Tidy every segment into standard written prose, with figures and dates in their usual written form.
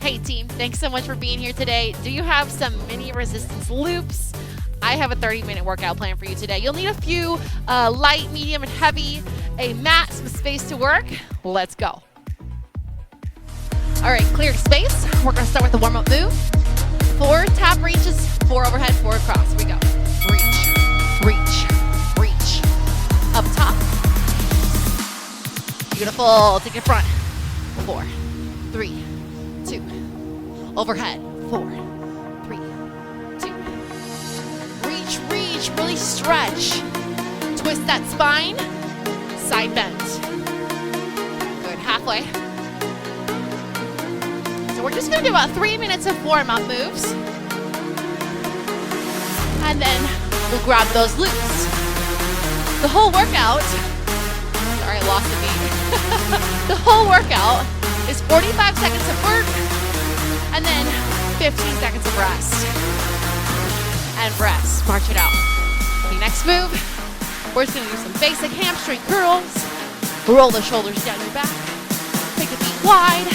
Hey team, thanks so much for being here today. Do you have some mini resistance loops? I have a 30-minute workout plan for you today. You'll need a few light, medium, and heavy, a mat, some space to work. Let's go. All right, clear space. We're gonna start with the warm-up move. 4 tap reaches, 4 overhead, 4 across. Here we go. Reach, reach, reach. Up top. Beautiful. Take it front. 4, 3, 2. Overhead. 4, 3, 2. Reach, reach. Really stretch. Twist that spine. Side bend. Good. Halfway. So we're just going to do about 3 minutes of warm-up moves. And then we'll grab those loops. The whole workout, sorry, I lost the beat. The whole workout is 45 seconds of work and then 15 seconds of rest. And rest. March it out. The next move, we're just going to do some basic hamstring curls. Roll the shoulders down your back. Take the feet wide.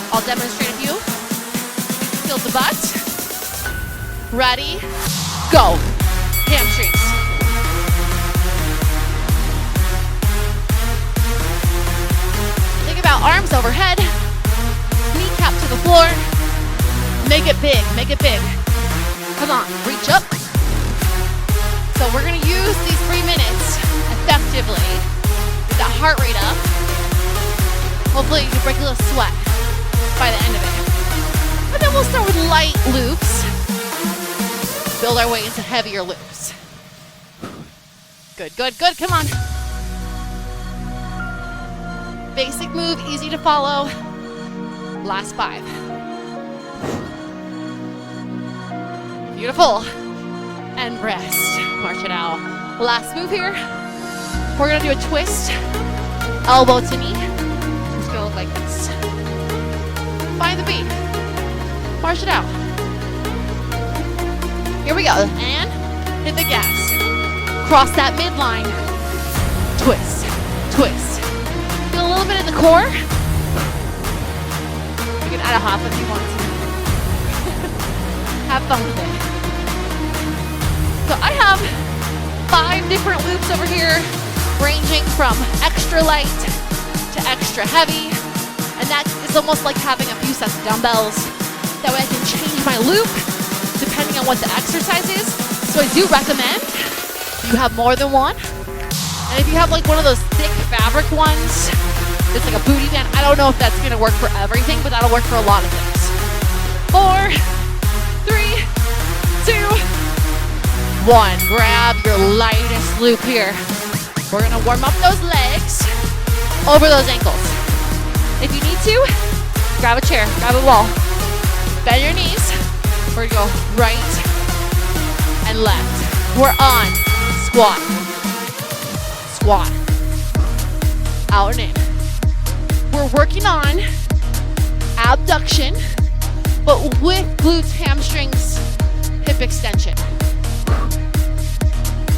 I'll demonstrate a few. Tilt the butt. Ready? Go. Hamstrings. Think about arms overhead. Kneecap to the floor. Make it big. Make it big. Come on. Reach up. So we're going to use these 3 minutes effectively. Get that heart rate up. Hopefully you can break a little sweat by the end of it. And then we'll start with light loops. Build our way into heavier loops. Good, good, good. Come on. Basic move, easy to follow. Last 5. Beautiful. And rest. March it out. Last move here. We're going to do a twist. Elbow to knee. It's going to look like this. Find the beat. March it out. Here we go. And hit the gas. Cross that midline. Twist. Twist. Feel a little bit in the core. You can add a hop if you want to. Have fun with it. So I have 5 different loops over here, ranging from extra light to extra heavy. And that is almost like having a few sets of dumbbells. That way I can change my loop depending on what the exercise is. So I do recommend you have more than one. And if you have like one of those thick fabric ones, it's like a booty band. I don't know if that's gonna work for everything, but that'll work for a lot of things. 4, 3, 2, 1. Grab your lightest loop here. We're gonna warm up those legs over those ankles. If you need to, grab a chair, grab a wall. Bend your knees. We're gonna go right and left. We're on. Squat. Squat. Out and in. We're working on abduction, but with glutes, hamstrings, hip extension.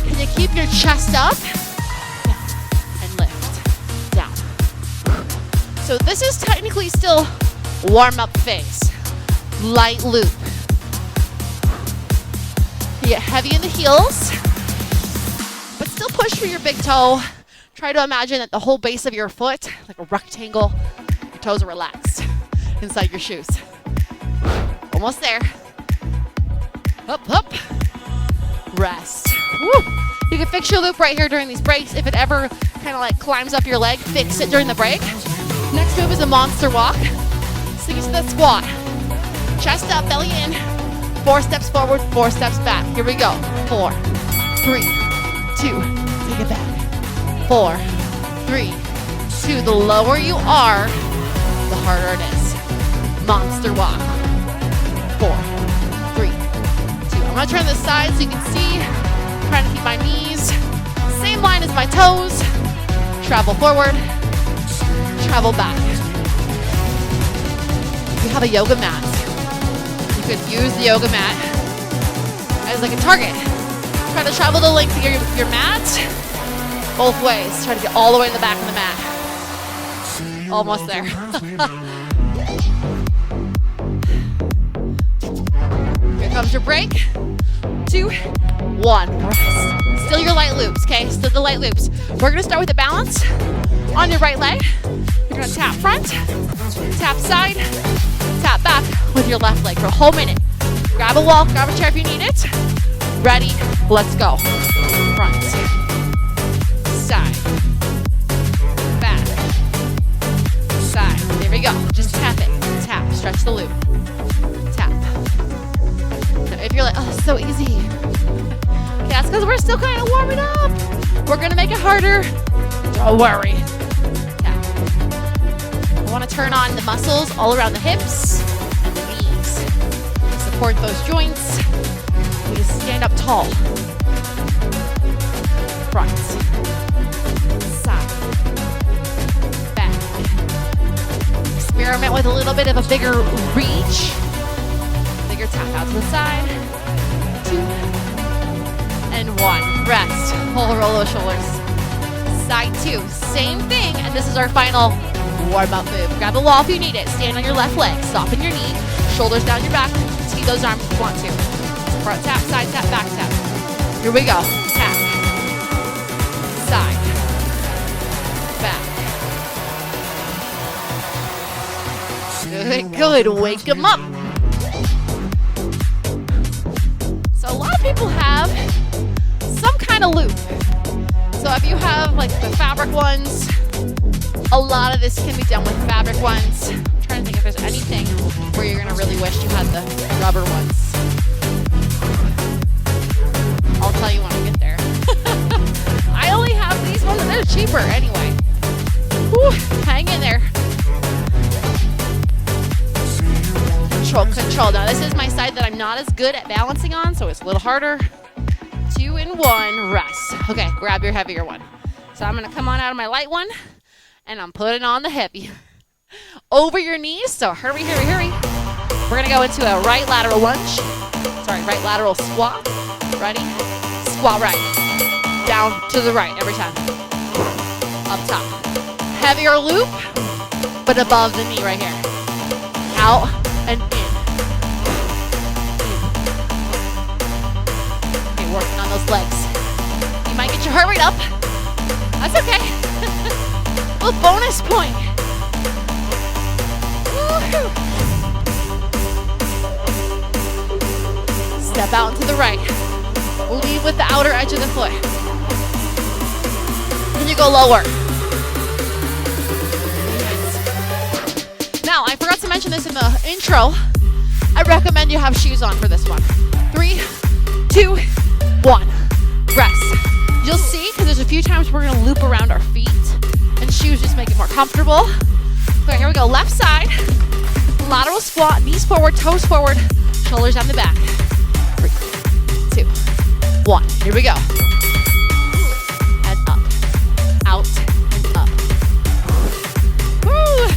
Can you keep your chest up? Down and lift. Down. So this is technically still warm-up phase. Light loop. You get heavy in the heels, but still push for your big toe. Try to imagine that the whole base of your foot, like a rectangle, your toes are relaxed inside your shoes. Almost there. Up, up. Rest. Woo. You can fix your loop right here during these breaks. If it ever kind of like climbs up your leg, fix it during the break. Next move is a monster walk. So you to the squat. Chest up, belly in. 4 steps forward, 4 steps back. Here we go. 4, 3, 2. Take it back. 4, 3, 2. The lower you are, the harder it is. Monster walk. 4, 3, 2. I'm gonna turn this side so you can see. I'm trying to keep my knees same line as my toes. Travel forward. Travel back. You have a yoga mat. You could use the yoga mat as like a target. Try to travel the length of your mat both ways. Try to get all the way to the back of the mat. Almost there. Comes your break. 2, 1. Rest. Still your light loops, okay? Still the light loops. We're gonna start with a balance on your right leg. You're gonna tap front, tap side, tap back with your left leg for a whole minute. Grab a wall, grab a chair if you need it. Ready, let's go. Front, side, back, side. There we go. Just tap it. Tap, stretch the loop. Tap. Now if you're like, oh, it's so easy. Okay, that's because we're still kind of warming up. We're gonna make it harder. Don't worry. Tap. I want to turn on the muscles all around the hips and the knees. Support those joints. We stand up tall. Front. Side. Back. Experiment with a little bit of a bigger reach. Bigger tap out to the side. 2 and 1. Rest. Roll those shoulders. Side 2. Same thing. And this is our final warm-up move. Grab the wall if you need it. Stand on your left leg. Soften your knee. Shoulders down your back. Tease those arms if you want to. Front tap, side tap, back tap. Here we go. Tap. Side. Back. Good, good. Wake them up. So a lot of people have some kind of loop. So if you have like the fabric ones, a lot of this can be done with fabric ones. I'm trying to think if there's anything where you're gonna really wish you had the rubber ones. I'll tell you when I get there. I only have these ones and they're cheaper anyway. Whew, hang in there. Control, control. Now this is my side that I'm not as good at balancing on, so it's a little harder. 2 and 1, rest. Okay, grab your heavier one. So I'm gonna come on out of my light one and I'm putting on the heavy. Over your knees, so hurry, hurry, hurry. We're gonna go into a right lateral lunge. Sorry, right lateral squat. Ready? Squat right. Down to the right every time. Up top. Heavier loop, but above the knee right here. Out and in. Okay, working on those legs. You might get your heart rate up. That's okay. A little bonus point. Woo-hoo. Step out into the right. Lead with the outer edge of the foot. Then you go lower. Now, I forgot to mention this in the intro. I recommend you have shoes on for this one. 3, 2, 1. Rest. You'll see, because there's a few times we're going to loop around our feet, and shoes just make it more comfortable. Okay, here we go. Left side. Lateral squat. Knees forward, toes forward, shoulders down the back. 3, 2, 1. Here we go. And up. Out and up. Woo!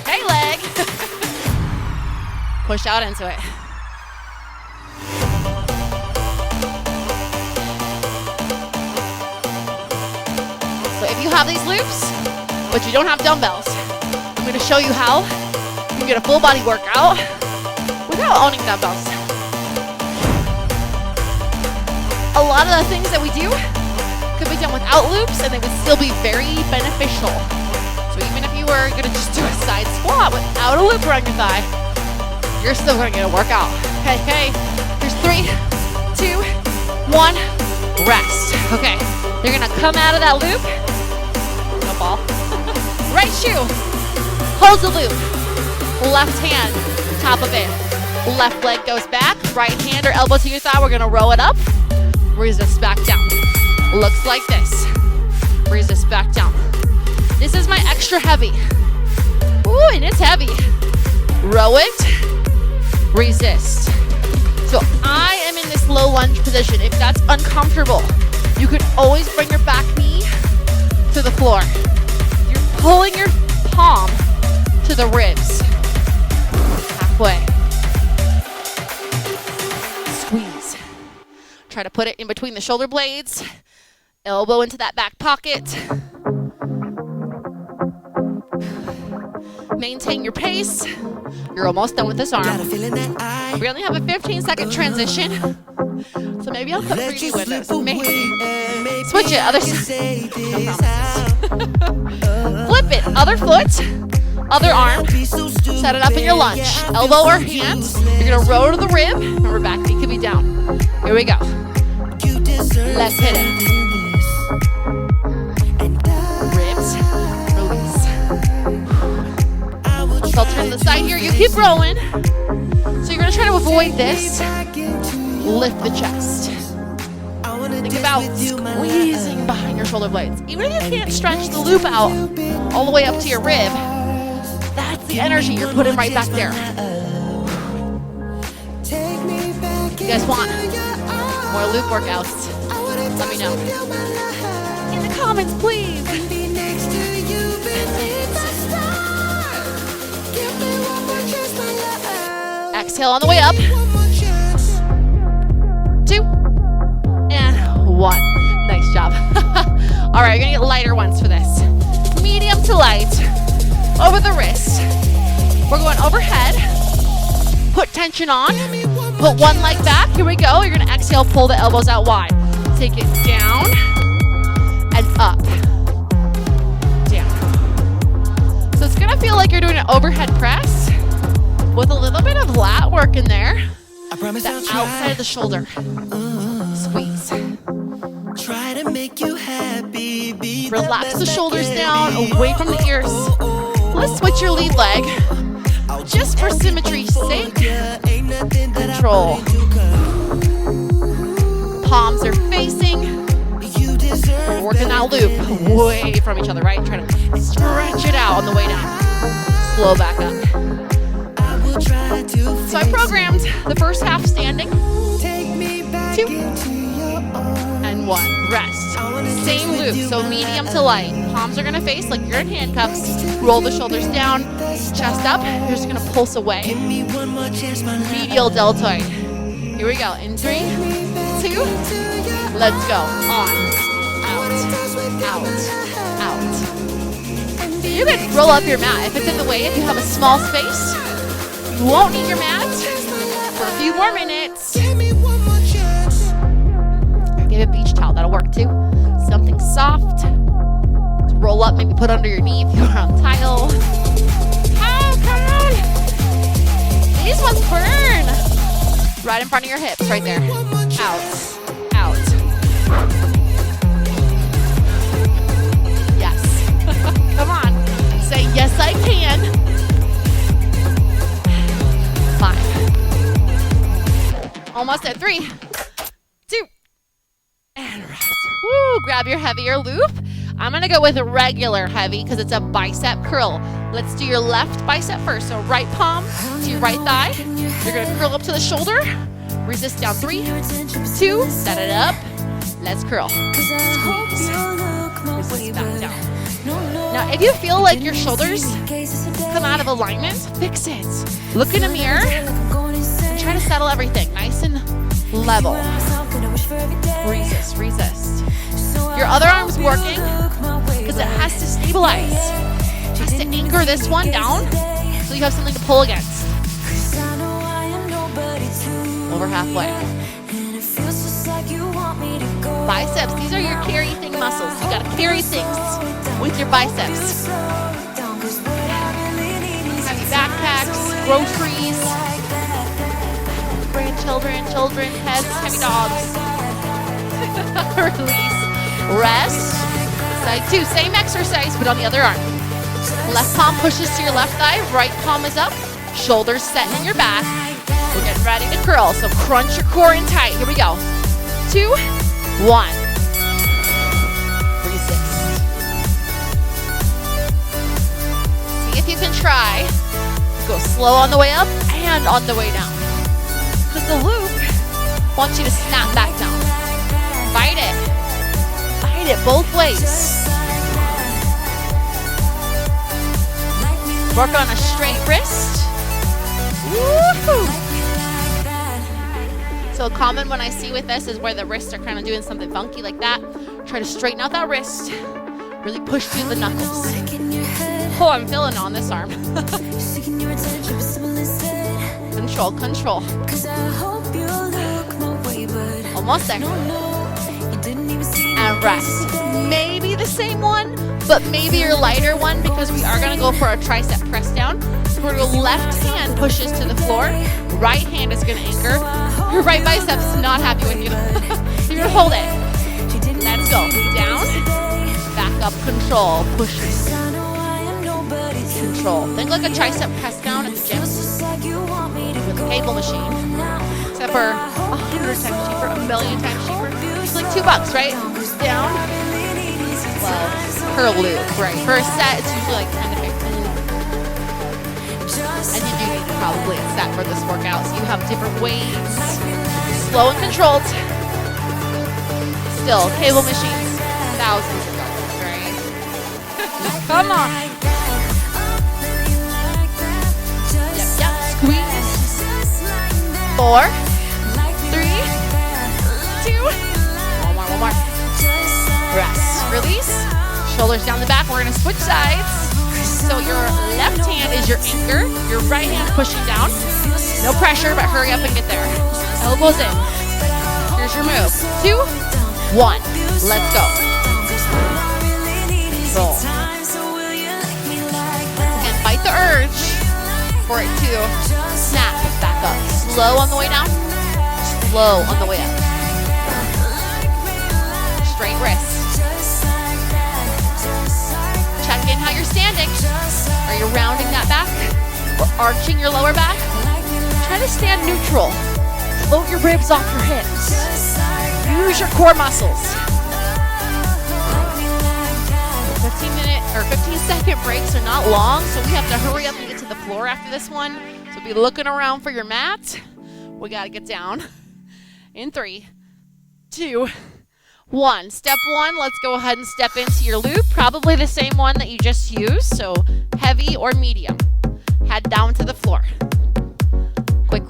Hey, leg. Push out into it. So if you have these loops, but you don't have dumbbells, I'm going to show you how you can get a full body workout without owning dumbbells. A lot of the things that we do could be done without loops and they would still be very beneficial. So even if you were going to just do a side squat without a loop around your thigh, you're still going to get a workout. Okay, okay. Here's 3, 2, 1, rest. Okay, you're going to come out of that loop. No ball. Right shoe holds the loop. Left hand, top of it. Left leg goes back. Right hand or elbow to your thigh. We're going to row it up. Resist back down. Looks like this. Resist back down. This is my extra heavy. Ooh, and it's heavy. Row it. Resist. So I am in this low lunge position. If that's uncomfortable, you could always bring your back knee to the floor. You're pulling your palm to the ribs. Halfway. Squeeze. Try to put it in between the shoulder blades. Elbow into that back pocket. Maintain your pace. You're almost done with this arm. We only have a 15-second transition, so maybe I'll put 3D with this. Maybe. Switch it, other side. No promises. Flip it, other foot, other arm. Set it up in your lunge. Elbow or hand. You're gonna row to the rib. Remember, back knee can be down. Here we go. Let's hit it. Ribs, release. So I'll turn to the side here. You keep rowing. So you're gonna try to avoid this. Lift the chest. Think about squeezing behind your shoulder blades. Even if you can't stretch the loop out all the way up to your rib, that's the energy you're putting right back there. You guys want more loop workouts? Let me know. In the comments, please. Exhale on the way up. 2 and 1. Nice job. All right, you're gonna get lighter ones for this. Medium to light. Over the wrist. We're going overhead. Put tension on. Put one leg back. Here we go. You're gonna exhale, pull the elbows out wide. Take it down and up. Down. So it's gonna feel like you're doing an overhead press with a little bit of lat work in there. The outside of the shoulder. Squeeze. Try to make you happy. Relax the shoulders down, away from the ears. Let's switch your lead leg. Just for symmetry's sake. Control. Palms are facing. We're working that loop away from each other, right? Try to stretch it out on the way down. Slow back up. So I programmed the first half standing. 2 and 1. Rest. Same loop, so medium to light. Palms are gonna face like you're in handcuffs. Roll the shoulders down, chest up. You're just gonna pulse away. Medial deltoid. Here we go. In 3, 2, let's go. On, out, out, out. You can roll up your mat. If it's in the way, if you have a small space, you won't need your mat for a few more minutes. Give a beach towel, that'll work too. Something soft to roll up, maybe put under your knee if you're on tile. Oh, come on. These ones burn. Right in front of your hips, right there. Out, out. Yes. Come on. Say, yes, I can. 5. Almost at 3, 2, and rest. Woo, grab your heavier loop. I'm gonna go with a regular heavy because it's a bicep curl. Let's do your left bicep first. So right palm to your right thigh. You're gonna curl up to the shoulder. Resist down. 3, 2, set it up. Let's curl. Squeeze. Resist back down. Now, if you feel like your shoulders come out of alignment, fix it. Look in a mirror and try to settle everything nice and level. Resist, resist. Your other arm's working because it has to stabilize. It has to anchor this one down so you have something to pull against. Over halfway. Biceps, these are your carry thing muscles. You gotta carry things with your biceps. Heavy backpacks, groceries, grandchildren, children, pets, heavy dogs. Release. Rest. Side 2, same exercise, but on the other arm. Left palm pushes to your left thigh, right palm is up, shoulders set in your back. We're getting ready to curl, so crunch your core in tight. Here we go. 2, 1. Resist. See if you can try. Go slow on the way up and on the way down. Because the loop wants you to snap back down. Fight it. Fight it both ways. Work on a straight wrist. Woo-hoo. So common when I see with this is where the wrists are kind of doing something funky like that. Try to straighten out that wrist. Really push through the knuckles. Oh, I'm feeling on this arm. control, control. Almost there. And rest. Maybe the same one, but maybe your lighter one, because we are gonna go for a tricep press down. So we're gonna go left hand pushes to the floor, right hand is gonna anchor. Your right biceps is not happy with you. You're gonna hold it. Let's go. Down, back up, control, pushes. Control. Think like a tricep press down at the gym with a cable machine. Except for 100 times cheaper, a million times cheaper. It's like $2, right? Down. Well, per loop, right? For a set, it's usually like 10 to 15. And you do need probably a set for this workout, so you have different weights. Slow and controlled. Still, cable machines, thousands of dollars, right? Come on. Yep, squeeze. 4, 3, 2. One more. Rest. Release. Shoulders down the back. We're going to switch sides. So your left hand is your anchor. Your right hand pushing down. No pressure, but hurry up and get there. Elbows in. Here's your move. 2, 1. Let's go. Roll. Again, fight the urge for it to snap back up. Slow on the way down. Slow on the way up. Straight wrists. Check in how you're standing. Are you rounding that back or arching your lower back? Try to stand neutral. Float your ribs off your hips. Use your core muscles. 15-second breaks are not long, so we have to hurry up and get to the floor after this one. So be looking around for your mat. We got to get down. In 3, 2, 1. Step 1, let's go ahead and step into your loop. Probably the same one that you just used, so heavy or medium. Head down to the floor. Quick.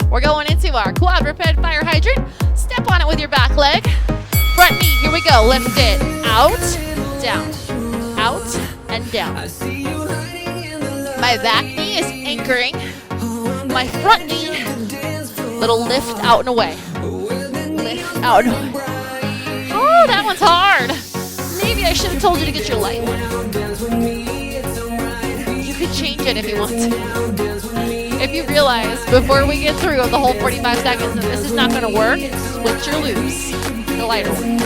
We're going into our quadruped fire hydrant. Step on it with your back leg. Front knee, here we go. Lift it out, down, out, and down. My back knee is anchoring. My front knee, little lift out and away. Lift out and away. Oh, that one's hard. Maybe I should have told you to get your light one. You could change it if you want to. If you realize before we get through the whole 45 seconds that this is not going to work, switch your loops. The lighter one.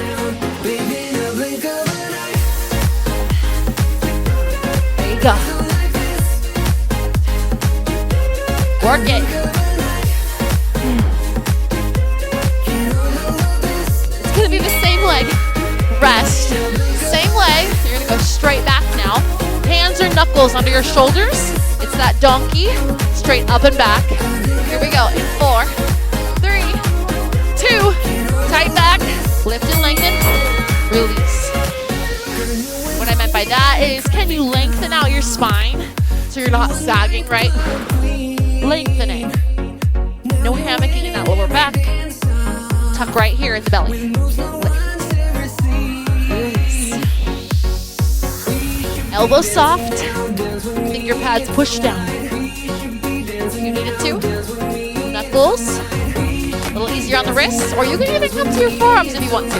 There you go. Work it. It's going to be the same leg. Rest. Same leg. You're going to go straight back now. Hands or knuckles under your shoulders. It's that donkey. Straight up and back. Here we go. In 4, 3, 2. Tight back. Lift and lengthen. Release. What I meant by that is, can you lengthen out your spine so you're not sagging, right? Lengthening. No hammocking in that lower back. Tuck right here in the belly. Lift. Release. Elbows soft. Finger pads push down. If you needed to. Knuckles. A little easier on the wrists, or you can even come to your forearms if you want to.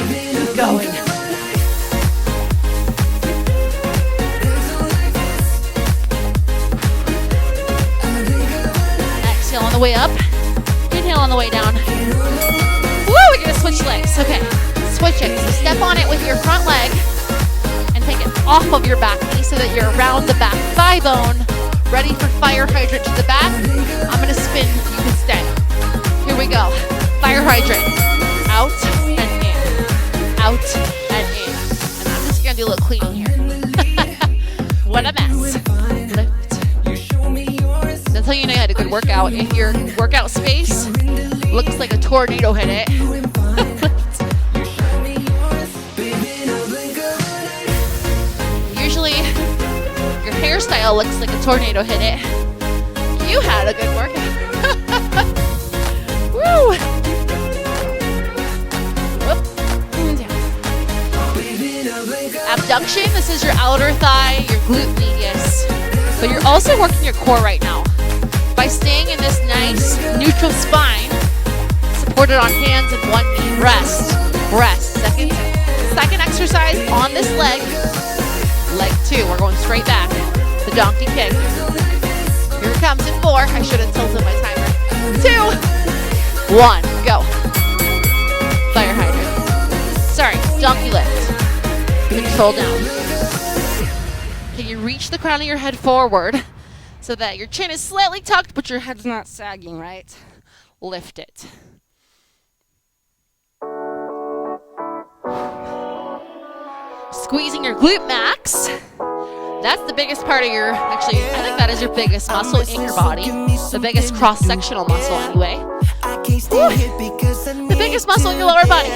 Keep going. Exhale on the way up. Inhale on the way down. Woo, we're going to switch legs. Okay, switch it. So step on it with your front leg and take it off of your back knee so that you're around the back thigh bone. Ready for fire hydrant to the back. I'm going to spin. You can stay. Here we go. Fire hydrant. Out and in. Out and in. And I'm just going to do a little cleaning here. What a mess. Lift. That's how you know you had a good workout. If your workout space looks like a tornado hit it. Usually your hairstyle looks like a tornado hit it. You had a good workout. Woo! Whoop. And down. Abduction, this is your outer thigh, your glute medius. But you're also working your core right now by staying in this nice neutral spine, supported on hands and one knee. Rest. Second exercise on this leg. Leg 2. We're going straight back. The donkey kick. Here it comes in 4. I should have tilted my timer. 2, 1, go. Fire hydrant. Sorry, donkey lift. Control down. Can you reach the crown of your head forward so that your chin is slightly tucked, but your head's not sagging, right? Lift it. Squeezing your glute max. That's the biggest part of your, actually, I think that is your biggest muscle in your body. The biggest cross-sectional muscle anyway. The biggest muscle in your lower body.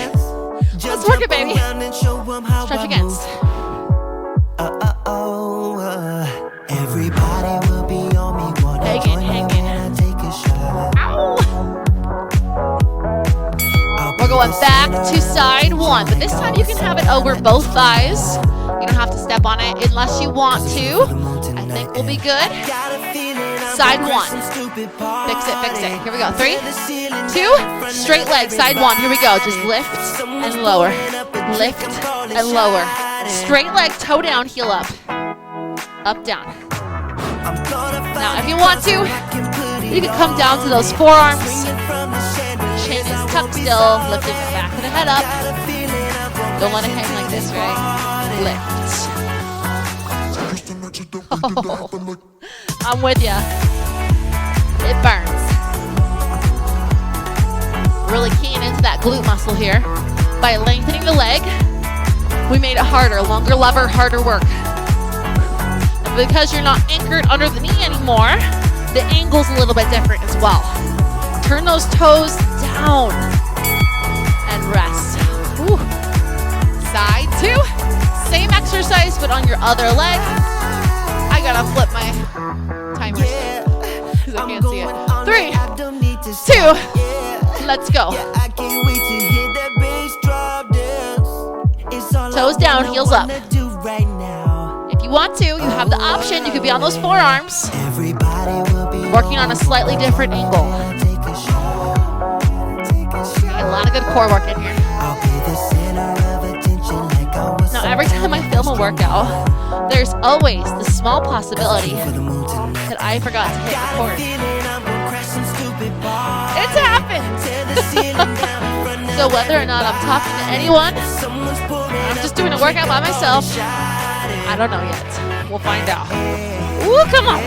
Let's work it, baby. Stretch against. Everybody will be on me. Hang in. Ow. We're going back to side 1, but this time you can have it over both thighs. You don't have to step on it unless you want to. I think we'll be good. Side 1. Fix it. Here we go. 3, 2, straight leg. Side 1. Here we go. Just lift and lower. Lift and lower. Straight leg, toe down, heel up. Up, down. Now, if you want to, you can come down to those forearms. Chin is tucked still, lifting the back of the head up. Don't let it hang like this, right? Lift. Oh, I'm with ya. It burns. Really keying into that glute muscle here. By lengthening the leg, we made it harder. Longer lever, harder work. And because you're not anchored under the knee anymore, the angle's a little bit different as well. Turn those toes down and rest. Whew. Side 2, same exercise but on your other leg. I gotta flip my timer because I can't see it. 3, 2, let's go. Toes down, heels up. If you want to, you have the option. You could be on those forearms, working on a slightly different angle. A lot of good core work in here. Now, every time I film a workout, there's always the small possibility that I forgot to hit record. It's happened! So whether or not I'm talking to anyone, I'm just doing a workout by myself, I don't know yet. We'll find out. Ooh, come on!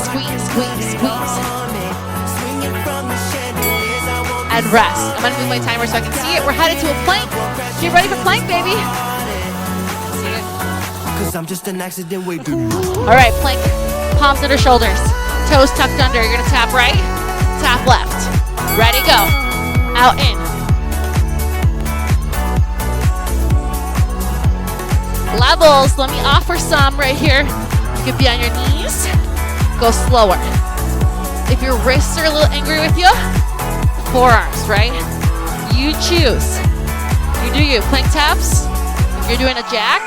Squeeze. And rest. I'm gonna move my timer so I can see it. We're headed to a plank. Get ready for plank, baby. See it? Cause I'm just an accident waiting. All right, plank. Palms under shoulders. Toes tucked under. You're gonna tap right, tap left. Ready, go. Out, in. Levels. Let me offer some right here. You could be on your knees. Go slower. If your wrists are a little angry with you, forearms, right? You choose. You do you. Plank taps. If you're doing a jack,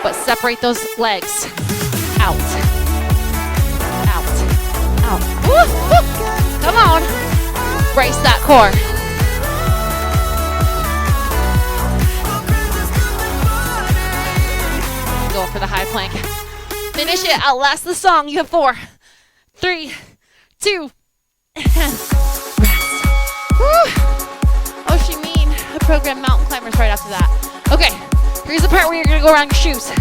but separate those legs. Out. Woo, woo. Come on. Brace that core. Go for the high plank. Finish it. Outlast the song. You have 4, 3, 2, and rest. Woo. Oh, she mean. I programmed mountain climbers right after that. Okay, here's the part where you're gonna go around your shoes.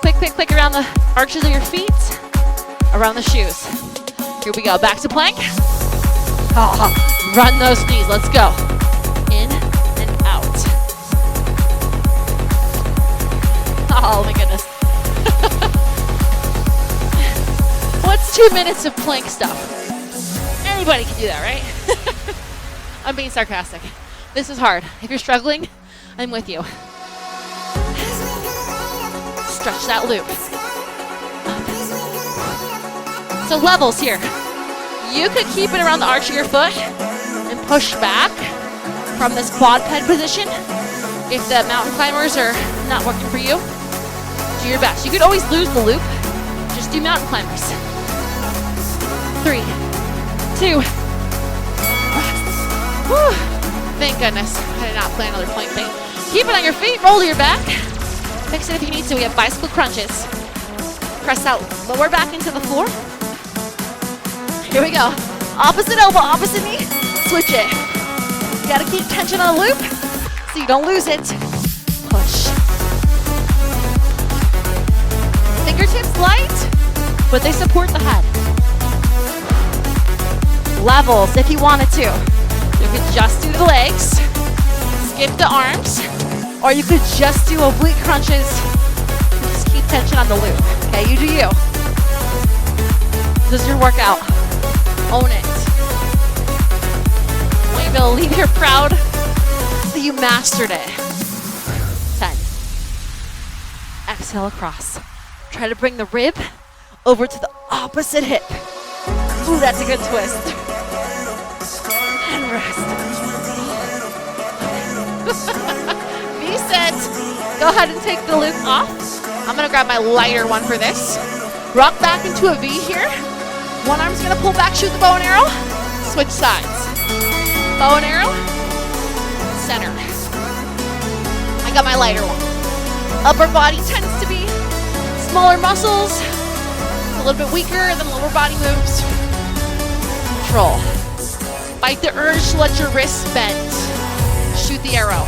Click around the arches of your feet, around the shoes. Here we go, back to plank. Run those knees, let's go. In and out. Oh my goodness. What's 2 minutes of plank stuff? Anybody can do that, right? I'm being sarcastic. This is hard. If you're struggling, I'm with you. Stretch that loop. So levels here. You could keep it around the arch of your foot and push back from this quadruped position if the mountain climbers are not working for you. Do your best. You could always lose the loop. Just do mountain climbers. 3, 2. Whew. Thank goodness. I did not plan another plank thing. Keep it on your feet. Roll to your back. Fix it if you need to. We have bicycle crunches. Press out lower back into the floor. Here we go. Opposite elbow, opposite knee. Switch it. You gotta keep tension on the loop so you don't lose it. Push. Fingertips light, but they support the head. Levels if you wanted to. You could just do the legs, skip the arms, or you could just do oblique crunches. Just keep tension on the loop. Okay, you do you. This is your workout. Own it. I want you to be able to leave here proud that you mastered it. 10. Exhale across. Try to bring the rib over to the opposite hip. Ooh, that's a good twist. And rest. V set. Go ahead and take the loop off. I'm gonna grab my lighter one for this. Rock back into a V here. One arm's gonna pull back, shoot the bow and arrow. Switch sides. Bow and arrow. Center. I got my lighter one. Upper body tends to be smaller muscles. It's a little bit weaker than lower body moves. Control. Fight the urge to let your wrists bend. Shoot the arrow.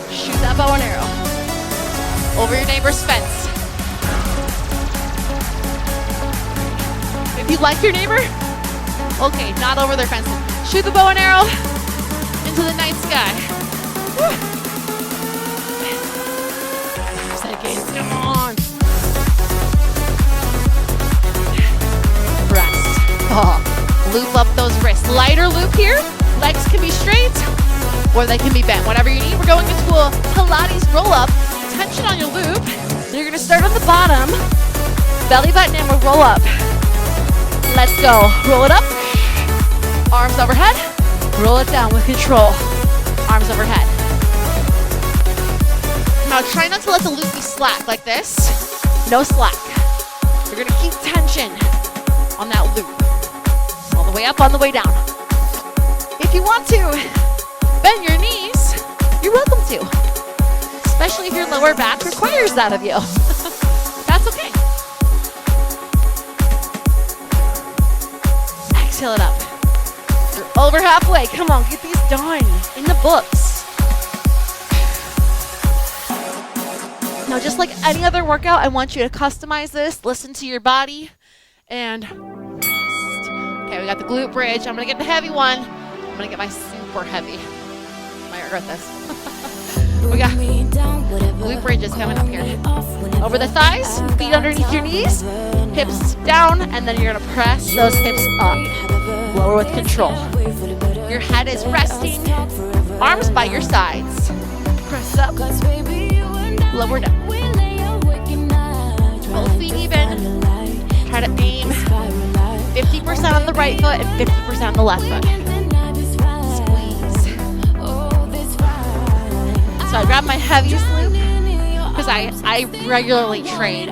Shoot that bow and arrow. Over your neighbor's fence. If you like your neighbor, okay, not over their fence. Shoot the bow and arrow into the night sky. Woo. Seconds, come on. Rest. Oh, loop up those wrists. Lighter loop here. Legs can be straight or they can be bent. Whatever you need. We're going into a Pilates roll up. Tension on your loop. You're gonna start on the bottom. Belly button in, we'll roll up. Let's go. Roll it up. Arms overhead. Roll it down with control. Arms overhead. Now try not to let the loop be slack like this. No slack. You're gonna keep tension on that loop. All the way up, on the way down. If you want to bend your knees, you're welcome to. Especially if your lower back requires that of you. That's okay. Exhale it up. You're over halfway. Come on, get these done in the books. Now, just like any other workout, I want you to customize this, listen to your body, and rest. Okay, we got the glute bridge. I'm gonna get the heavy one. I'm gonna get my super heavy. Might regret this. We got glute bridges coming up here. Over the thighs, feet underneath your knees, hips down, and then you're gonna press those hips up. Lower with control. Your head is resting, arms by your sides. Press up, lower down. Both feet even. Try to aim 50% on the right foot and 50% on the left foot. So I grab my heaviest loop because I regularly train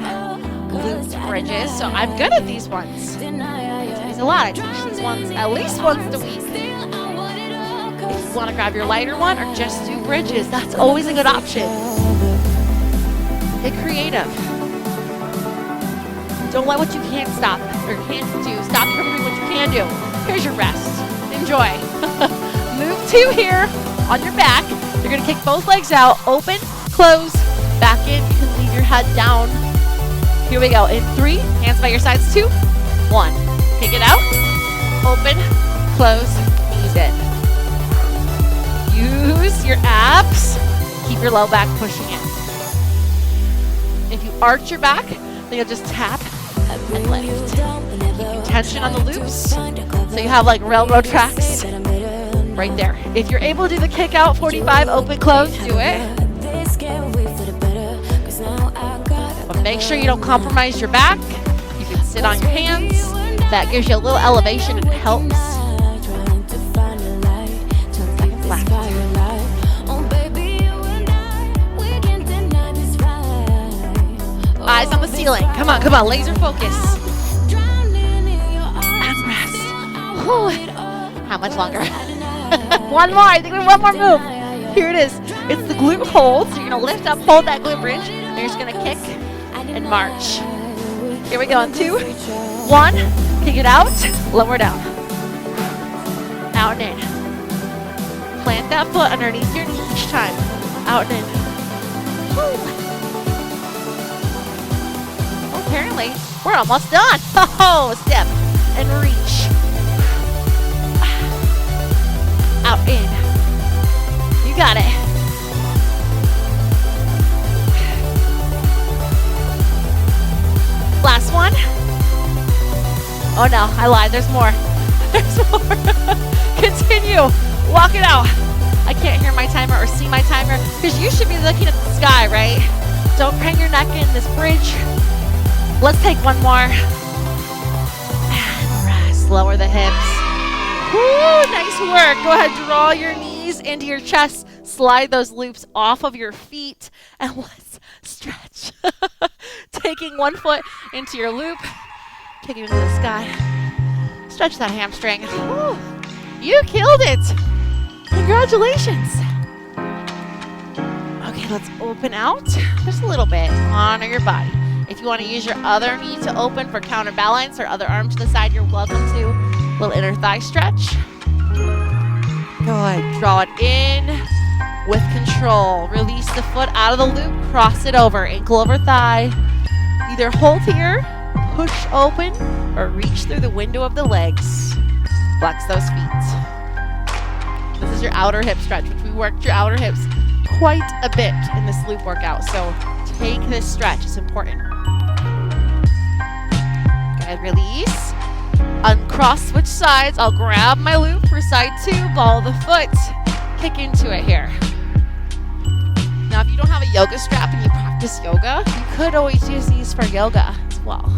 glute bridges, so I'm good at these ones. It's a lot. I teach these ones at least once a week. If you want to grab your lighter one or just do bridges, that's always a good option. Get creative. Don't let what you can't stop or can't do stop you from doing what you can do. Here's your rest. Enjoy. Move 2 here on your back. You're going to kick both legs out. Open, close, back in. You can leave your head down. Here we go. In 3, hands by your sides. 2, 1. Kick it out. Open, close, knees in. Use your abs. Keep your low back pushing in. If you arch your back, then you'll just tap and lift. Keeping tension on the loops. So you have like railroad tracks right there. If you're able to do the kick out 45, open, close, do it. But make sure you don't compromise your back. You can sit on your hands. That gives you a little elevation and it helps. Second left. ceiling. Come on, laser focus. And rest. Whew. How much longer? One more, I think we have one more move. Here it is. It's the glute hold. So you're gonna lift up, hold that glute bridge, and you're just gonna kick and march. Here we go in 2, 1, kick it out, lower down. Out and in. Plant that foot underneath your knee each time. Out and in. Woo. Well, apparently, we're almost done. Oh, step and reach. Out, in. You got it. Last one. Oh no, I lied. There's more. There's more. Continue. Walk it out. I can't hear my timer or see my timer because you should be looking at the sky, right? Don't crank your neck in this bridge. Let's take one more. And rest. Lower the hips. Woo, nice work. Go ahead, draw your knees into your chest. Slide those loops off of your feet. And let's stretch. Taking one foot into your loop. Kicking into the sky. Stretch that hamstring. Woo, you killed it. Congratulations. Okay, let's open out just a little bit. Honor your body. If you want to use your other knee to open for counterbalance or other arm to the side, you're welcome to. Little inner thigh stretch. Go ahead, draw it in with control. Release the foot out of the loop, cross it over, ankle over thigh. Either hold here, push open, or reach through the window of the legs. Flex those feet. This is your outer hip stretch, which we worked your outer hips quite a bit in this loop workout. So take this stretch, it's important. Go ahead, release. Uncross, switch sides. I'll grab my loop for side 2, ball the foot, kick into it here. Now, if you don't have a yoga strap and you practice yoga, you could always use these for yoga as well.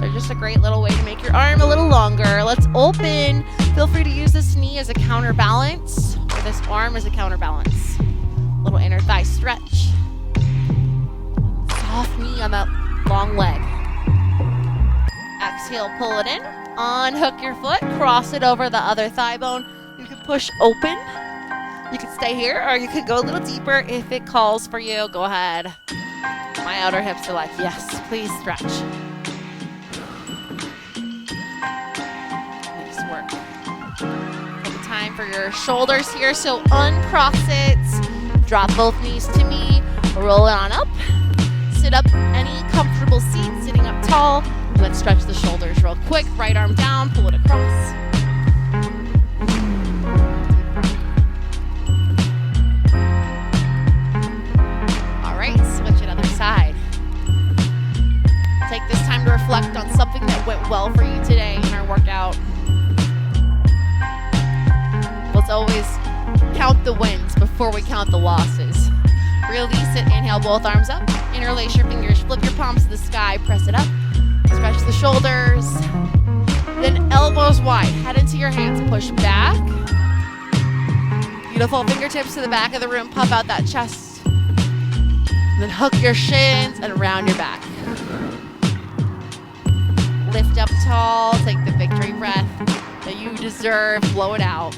They're just a great little way to make your arm a little longer. Let's open. Feel free to use this knee as a counterbalance or this arm as a counterbalance. Little inner thigh stretch. Soft knee on that long leg. Exhale, pull it in. Unhook your foot. Cross it over the other thigh bone. You can push open. You can stay here or you could go a little deeper if it calls for you. Go ahead. My outer hips are like, yes, please stretch. Nice work. Take time for your shoulders here. So uncross it. Drop both knees to me. Roll it on up. Sit up any comfortable seat, sitting up tall. Let's stretch the shoulders real quick. Right arm down, pull it across. All right, switch it other side. Take this time to reflect on something that went well for you today in our workout. Let's always count the wins before we count the losses. Release it, inhale, both arms up. Interlace your fingers, flip your palms to the sky, press it up. Stretch the shoulders. Then elbows wide, head into your hands, push back. Beautiful fingertips to the back of the room, pop out that chest. Then hook your shins and round your back. Lift up tall, take the victory breath that you deserve, blow it out.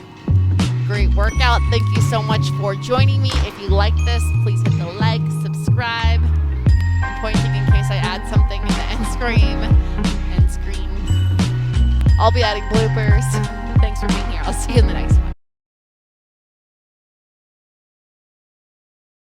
Great workout. Thank you so much for joining me. If you like this, please hit the like, subscribe. I'm pointing in case I add something in the end screen. I'll be adding bloopers. Thanks for being here. I'll see you in the next